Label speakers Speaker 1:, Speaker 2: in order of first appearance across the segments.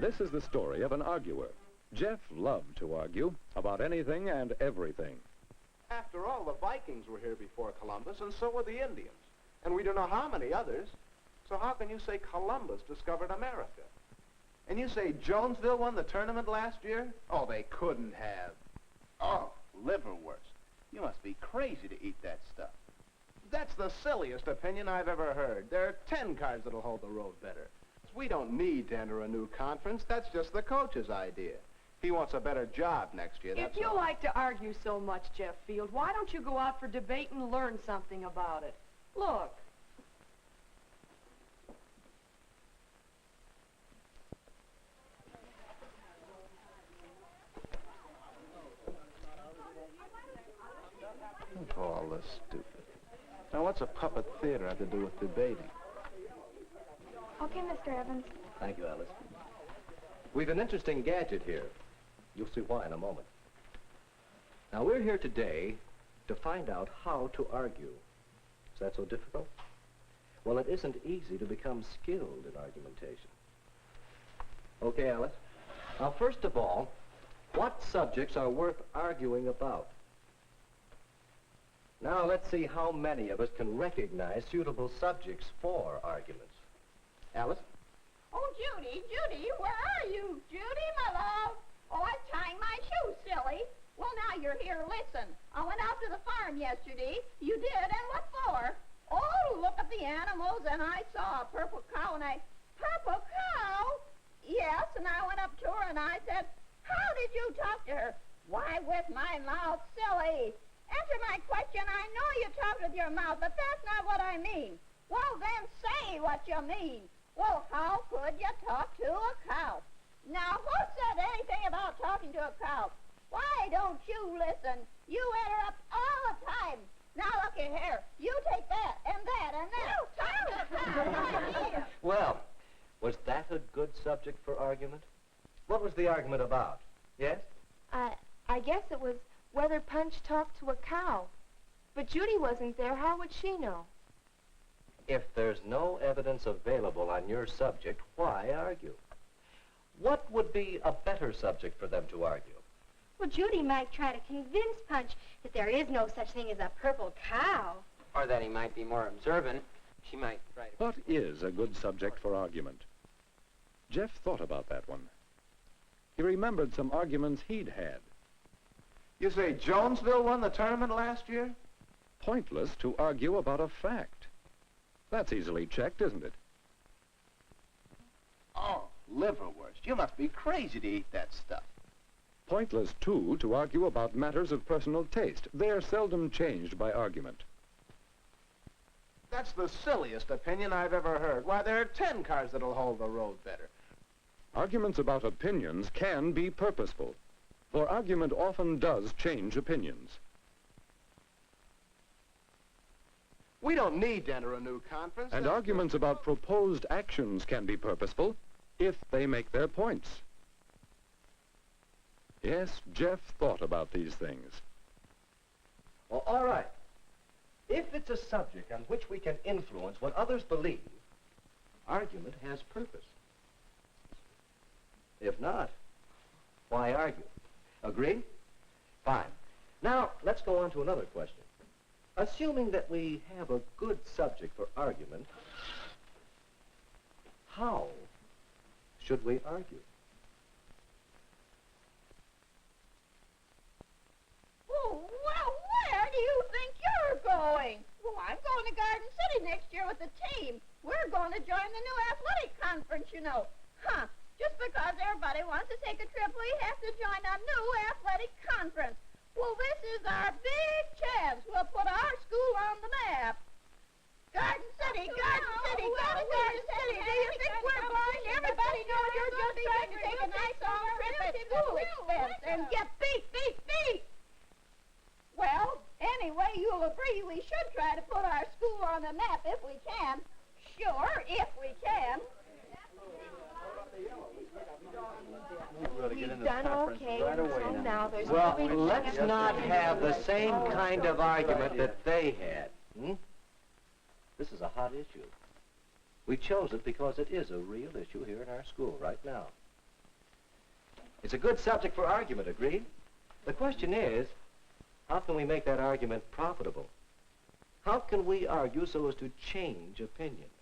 Speaker 1: This is the story of an arguer. Jeff loved to argue about anything and everything.
Speaker 2: After all, the Vikings were here before Columbus, and so were the Indians. And we don't know how many others. So how can you say Columbus discovered America? And you say Jonesville won the tournament last year? Oh, they couldn't have.
Speaker 3: Oh, liverwurst. You must be crazy to eat that stuff.
Speaker 2: That's the silliest opinion I've ever heard. There are 10 cars that'll hold the road better. We don't need to enter a new conference. That's just the coach's idea. He wants a better job next year, that's
Speaker 4: If you
Speaker 2: all.
Speaker 4: like to argue so much, Jeff Field, why don't you go out for debate and learn something about it? Look.
Speaker 2: All this stupid. Now, what's a puppet theater have to do with debating?
Speaker 5: Okay, Mr. Evans.
Speaker 6: Thank you, Alice. We've an interesting gadget here. You'll see why in a moment. Now, we're here today to find out how to argue. Is that so difficult? Well, it isn't easy to become skilled in argumentation. Okay, Alice. Now, first of all, what subjects are worth arguing about? Now, let's see how many of us can recognize suitable subjects for arguments. Alice?
Speaker 7: Oh, Judy, where are you? Judy, my love. Oh, I'm tying my shoes, silly. Well, now you're here. Listen, I went out to the farm yesterday. You did, and what for? Oh, look at the animals, and I saw a purple cow, and Purple cow? Yes, and I went up to her, and I said, how did you talk to her? Why, with my mouth, silly. Answer my question. I know you talk with your mouth, but that's not what I mean. Well, then say what you mean. Well, how could you talk to a cow? Now, who said anything about talking to a cow? Why don't you listen? You interrupt all the time. Now, looky here. You take that, and that, and that. Talk to a cow right here.
Speaker 6: Well, was that a good subject for argument? What was the argument about? Yes?
Speaker 5: I guess it was whether Punch talked to a cow. But Judy wasn't there. How would she know?
Speaker 6: If there's no evidence available on your subject, why argue? What would be a better subject for them to argue?
Speaker 5: Well, Judy might try to convince Punch that there is no such thing as a purple cow.
Speaker 8: Or that he might be more observant. She might try to...
Speaker 1: What is a good subject for argument? Jeff thought about that one. He remembered some arguments he'd had.
Speaker 2: You say Jonesville won the tournament last year?
Speaker 1: Pointless to argue about a fact. That's easily checked, isn't it?
Speaker 3: Oh, liverwurst. You must be crazy to eat that stuff.
Speaker 1: Pointless, too, to argue about matters of personal taste. They're seldom changed by argument.
Speaker 2: That's the silliest opinion I've ever heard. Why, there are 10 cars that'll hold the road better.
Speaker 1: Arguments about opinions can be purposeful, for argument often does change opinions.
Speaker 2: We don't need to enter a new conference.
Speaker 1: And arguments about proposed actions can be purposeful if they make their points. Yes, Jeff thought about these things.
Speaker 6: Well, all right. If it's a subject on which we can influence what others believe, argument has purpose. If not, why argue? Agreed? Fine. Now, let's go on to another question. Assuming that we have a good subject for argument, how should we argue?
Speaker 7: Oh, well, where do you think you're going? Well, I'm going to Garden City next year with the team. We're going to join the new athletic conference, you know. Huh. Just because everybody wants to take a trip, we have to join a new athletic conference. Well, this is our big chance. We'll put our school on the map. Garden City, Garden City, go to Garden City. Do you think we're going? Everybody knows you're just trying to take a nice long trip at school expense and get beat. Well, anyway, you'll agree we should try to put our school on the map if we can. Sure, if we can.
Speaker 5: We've done okay. So now there's
Speaker 6: Well,
Speaker 5: no reason
Speaker 6: let's
Speaker 5: to-
Speaker 6: not have the same kind of argument that they had. This is a hot issue. We chose it because it is a real issue here in our school right now. It's a good subject for argument, agreed? The question is, how can we make that argument profitable? How can we argue so as to change opinions?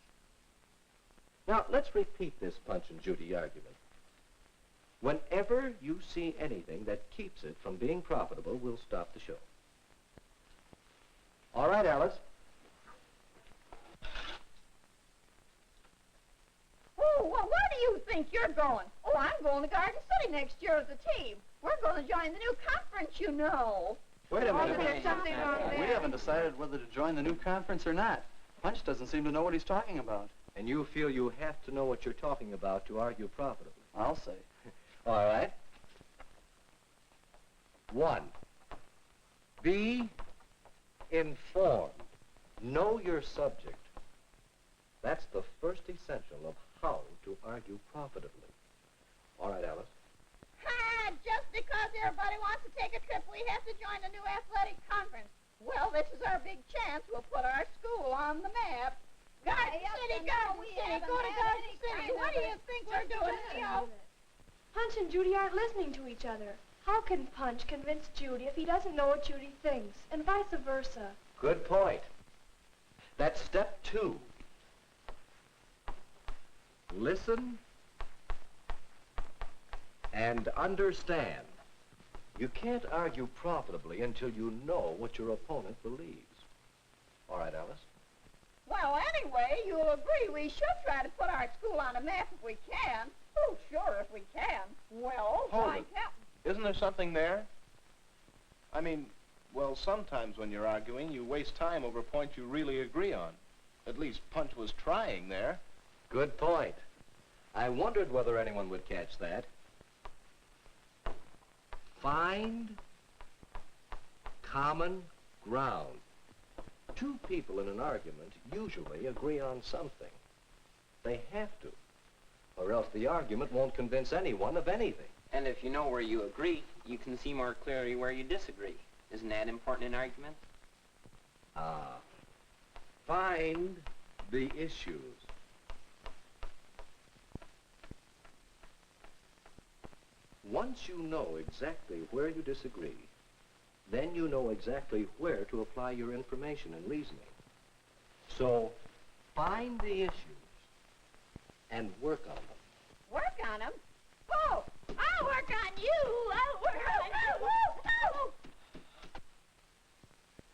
Speaker 6: Now, let's repeat this Punch and Judy argument. Whenever you see anything that keeps it from being profitable, we'll stop the show. All right, Alice.
Speaker 7: Oh, well, where do you think you're going? Oh, I'm going to Garden City next year as a team. We're going to join the new conference, you know.
Speaker 3: Wait a
Speaker 5: Oh,
Speaker 3: minute.
Speaker 5: there's something wrong there.
Speaker 3: We haven't decided whether to join the new conference or not. Punch doesn't seem to know what he's talking about.
Speaker 6: And you feel you have to know what you're talking about to argue profitably.
Speaker 3: I'll say.
Speaker 6: All right. 1. Be informed. Know your subject. That's the first essential of how to argue profitably. All right, Alice.
Speaker 7: Ha! Just because everybody wants to take a trip, we have to join the new athletic conference. Well, this is our big chance. We'll put our school on the map. Garden City, Garden City, go to Garden City. What do you think we're doing, Leo?
Speaker 5: Punch and Judy aren't listening to each other. How can Punch convince Judy if he doesn't know what Judy thinks, and vice versa?
Speaker 6: Good point. That's step 2. Listen and understand. You can't argue profitably until you know what your opponent believes. All right, Alice?
Speaker 7: Well, anyway, you'll agree we should try to put our school on a map if we can. Oh, sure, if we can. Well,
Speaker 2: Hold
Speaker 7: why
Speaker 2: it.
Speaker 7: can't
Speaker 2: Isn't there something there? I mean, well, sometimes when you're arguing, you waste time over points you really agree on. At least Punch was trying there.
Speaker 6: Good point. I wondered whether anyone would catch that. Find common ground. 2 people in an argument usually agree on something. They have to, or else the argument won't convince anyone of anything.
Speaker 8: And if you know where you agree, you can see more clearly where you disagree. Isn't that important in arguments?
Speaker 6: Find the issues. Once you know exactly where you disagree, then you know exactly where to apply your information and reasoning. So, find the issues and work on them.
Speaker 7: work on them? Oh, I'll work on you. I'll work on you. Oh.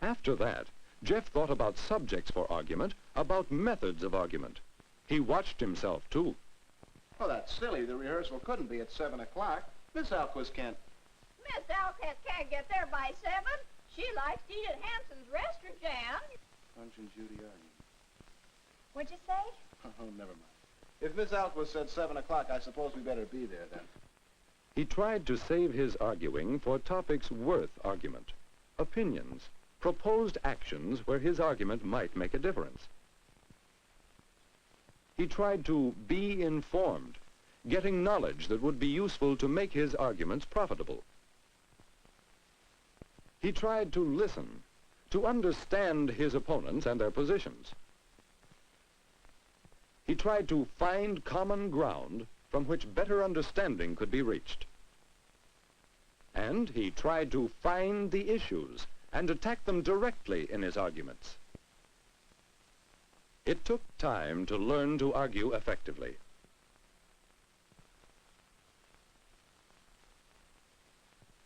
Speaker 1: After that, Jeff thought about subjects for argument, about methods of argument. He watched himself, too.
Speaker 2: Oh, that's silly. The rehearsal couldn't be at 7 o'clock. Miss Alquist can't.
Speaker 7: Miss Alquist can't get there by 7. She likes to eat at Hanson's restaurant, Jan.
Speaker 2: Punch and Judy arguing.
Speaker 5: What'd you say?
Speaker 2: Oh, never mind. If Miss Alquist said 7 o'clock, I suppose we better be there then.
Speaker 1: He tried to save his arguing for topics worth argument, opinions, proposed actions where his argument might make a difference. He tried to be informed, getting knowledge that would be useful to make his arguments profitable. He tried to listen, to understand his opponents and their positions. He tried to find common ground from which better understanding could be reached. And he tried to find the issues and attack them directly in his arguments. It took time to learn to argue effectively.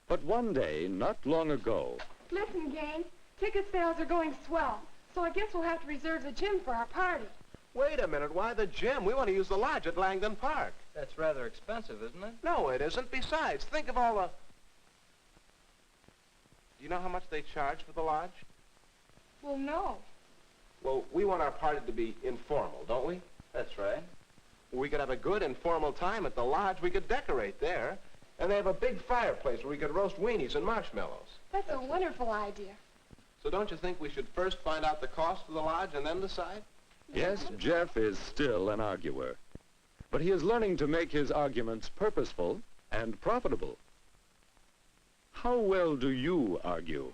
Speaker 1: But one day, not long ago,
Speaker 5: Listen, gang, ticket sales are going swell, so I guess we'll have to reserve the gym for our party.
Speaker 2: Wait a minute. Why the gym? We want to use the lodge at Langdon Park.
Speaker 8: That's rather expensive, isn't it?
Speaker 2: No, it isn't. Besides, think of all the... Do you know how much they charge for the lodge?
Speaker 5: Well, no.
Speaker 2: Well, we want our party to be informal, don't we?
Speaker 8: That's right.
Speaker 2: We could have a good informal time at the lodge. We could decorate there. And they have a big fireplace where we could roast weenies and marshmallows.
Speaker 5: That's a wonderful idea.
Speaker 2: So don't you think we should first find out the cost of the lodge and then decide?
Speaker 1: yes, Jeff is still an arguer. But he is learning to make his arguments purposeful and profitable. How well do you argue?